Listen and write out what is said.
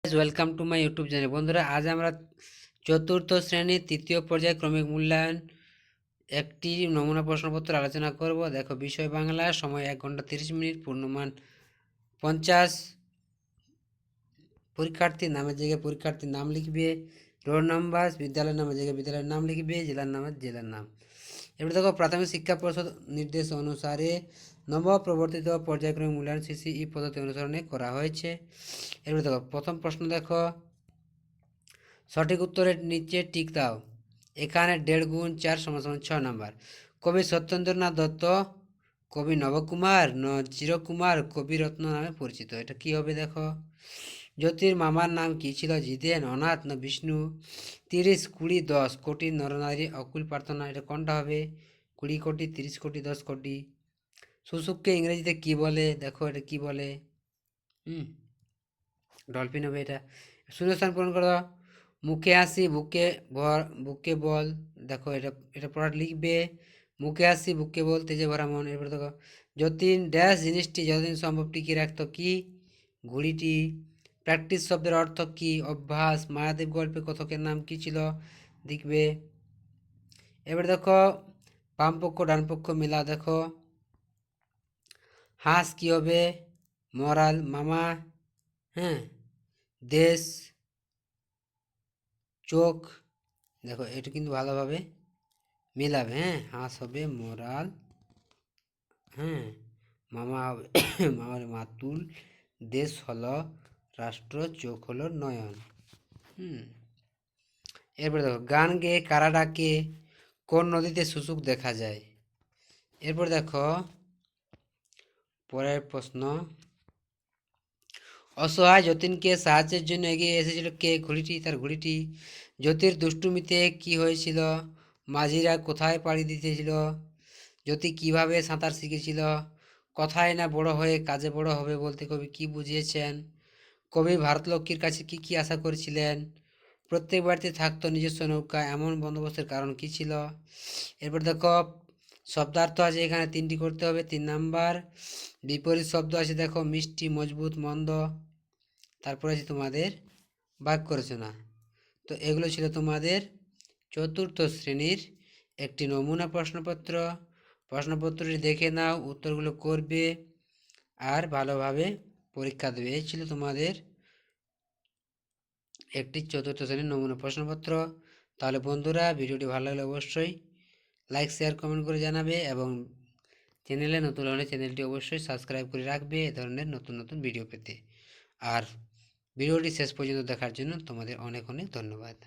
Welcome to my YouTube channel. বন্ধুরা, আজ আমরা চতুর্থ শ্রেণীর তৃতীয় পর্যায়ে ক্রমিক মূল্যায়ন একটি নমুনা প্রশ্নপত্র আলোচনা করব। দেখো, বিষয় বাংলা, সময় 1 ঘন্টা 30 মিনিট, পূর্ণমান 50। পরীক্ষার্থীর নামের জায়গায় পরীক্ষার্থীর নাম লিখবে, রোল নাম্বার, বিদ্যালয়ের নামের জায়গায় বিদ্যালয়ের নাম লিখবে, জেলার নামের জেলার নাম। এবার দেখো, প্রাথমিক শিক্ষা পর্ষদ নির্দেশ অনুসারে নবপ্রবর্তিত পর্যায়ক্রমিক মূল্যায়ন সিসিই পদ্ধতি অনুসরণে করা হয়েছে। এবার দেখো, প্রথম প্রশ্ন দেখো, সঠিক উত্তরের নিচে টিক দাও। এখানে 1.5 গুণ 4 = 6 নাম্বার। কবি সত্যেন্দ্রনাথ দত্ত, কবি নবকুমার, চিরকুমার, কবি রত্ন নামে পরিচিত। এটা কি হবে দেখো। জ্যোতির মামার নাম কি ছিল? জিদেন, অনাথ না বিষ্ণু? 30, 20, 10 কোটি নরনারী অকুল প্রার্থনা। এটা কোনটা হবে? 20 কোটি, 30 কোটি, 10 কোটি। শুশুককে ইংরেজিতে কি বলে? দেখো এটা কি বলে। ডলফিন হবে এটা। শূন্যস্থান পূরণ করো। মুখে হাসি, বুকে বল। দেখো এটা এটা পড়া লিখবে। মুখে হাসি, বুকে বল, তেজে ভরা মন। এরপর দেখো, যতীন ড্যাশ জিনিসটি যতদিন সম্ভব টিকিয়ে রাখতো কি? ঘুড়িটি। প্র্যাকটিস শব্দের অর্থ কি? অভ্যাস। মায়াদেব গল্পে কথকের নাম কি ছিল? লিখবে। এবার দেখো, বাম পক্ষ ডান পক্ষ মেলা। দেখো, হাঁস কি হবে? মরাল। মামা, হ্যাঁ, দেশ, চোখ। দেখো এটা কিন্তু ভালোভাবে মেলাবে। হ্যাঁ, হাঁস হবে মরাল, হ্যাঁ, মামা হবে মামার মাতুল, দেশ হলো রাষ্ট্র, চোখ হলো নয়ন। এরপরে দেখো, গান গেয়ে কারা ডাকে? কোন নদীতে শুশুক দেখা যায়? এরপর দেখো, পরের প্রশ্ন, অসহায় যতীনকে সাহায্যের জন্য এগিয়ে এসেছিল কে? ঘুড়িটি। তার ঘুড়িটি। জ্যোতির দুষ্টুমিতে কি হয়েছিল? মাঝিরা কোথায় পাড়ি দিতেছিল? জ্যোতি কিভাবে সাঁতার শিখেছিল? কথায় না বড় হয়ে কাজে বড় হবে বলতে কবি কি বুঝিয়েছেন? কবি ভারতলক্ষ্মীর কাছে কি কি আশা করেছিলেন? প্রত্যেক বাড়িতে থাকতো নিজস্ব নৌকা, এমন বন্দোবস্তের কারণ কি ছিল? এরপর দেখো, শব্দার্থ আছে এখানে 3টি করতে হবে। 3 নাম্বার। বিপরীত শব্দ আছে দেখো, মিষ্টি, মজবুত, মন্দ। তারপরে আছে তোমাদের বাক্য রচনা। তো এগুলো ছিল তোমাদের চতুর্থ শ্রেণীর একটি নমুনা প্রশ্নপত্র। প্রশ্নপত্রটি দেখে নাও, উত্তরগুলো করবে আর ভালোভাবে পরীক্ষা দেবে। এই ছিল তোমাদের একটি চতুর্থ শ্রেণীর নমুনা প্রশ্নপত্র। তাহলে বন্ধুরা, ভিডিওটি ভালো লাগলে অবশ্যই লাইক, শেয়ার, কমেন্ট করে জানাবে এবং চ্যানেলে নতুন হলে চ্যানেলটি অবশ্যই সাবস্ক্রাইব করে রাখবে এ ধরনের নতুন নতুন ভিডিও পেতে। আর ভিডিওটি শেষ পর্যন্ত দেখার জন্য তোমাদের অনেক অনেক ধন্যবাদ।